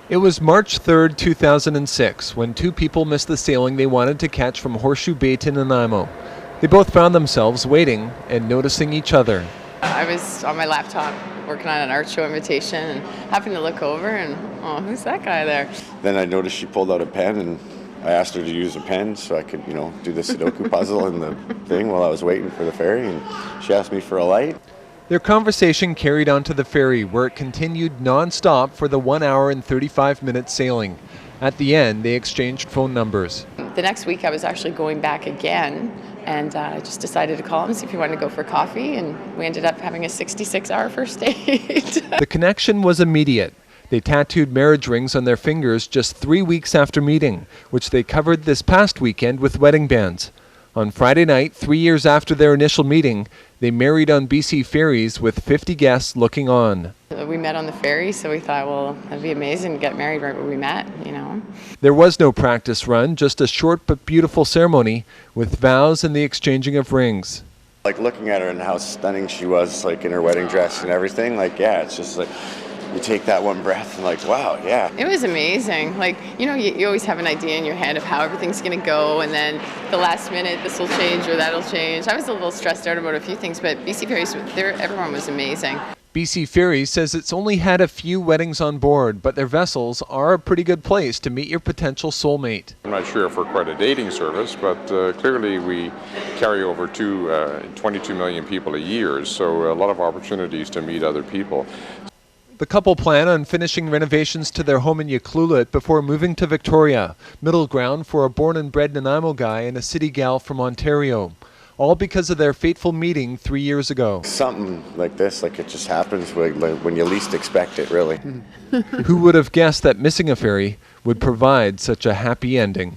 It was March 3rd, 2006, when two people missed the sailing they wanted to catch from Horseshoe Bay to Nanaimo. They both found themselves waiting and noticing each other. I was on my laptop working on an art show invitation and happened to look over and, oh, who's that guy there? Then I noticed she pulled out a pen and I asked her to use a pen so I could, do the Sudoku puzzle and the thing while I was waiting for the ferry, and she asked me for a light. Their conversation carried on to the ferry, where it continued non-stop for the 1 hour and 35-minute sailing. At the end, they exchanged phone numbers. The next week I was actually going back again, and I just decided to call him and see if he wanted to go for coffee, and we ended up having a 66-hour first date. The connection was immediate. They tattooed marriage rings on their fingers just 3 weeks after meeting, which they covered this past weekend with wedding bands. On Friday night, 3 years after their initial meeting, they married on BC Ferries with 50 guests looking on. We met on the ferry, so we thought, well, that'd be amazing to get married right where we met, There was no practice run, just a short but beautiful ceremony with vows and the exchanging of rings. Like looking at her and how stunning she was, like in her wedding dress and everything, it's just like you take that one breath and wow, yeah. It was amazing. You always have an idea in your head of how everything's going to go, and then the last minute, this will change or that'll change. I was a little stressed out about a few things, but BC Ferries, everyone was amazing. BC Ferries says it's only had a few weddings on board, but their vessels are a pretty good place to meet your potential soulmate. I'm not sure if we're quite a dating service, but clearly we carry over 22 million people a year, so a lot of opportunities to meet other people. The couple plan on finishing renovations to their home in Yaklulit before moving to Victoria, middle ground for a born and bred Nanaimo guy and a city gal from Ontario. All because of their fateful meeting 3 years ago. Something like this, it just happens when you least expect it, really. Who would have guessed that missing a ferry would provide such a happy ending?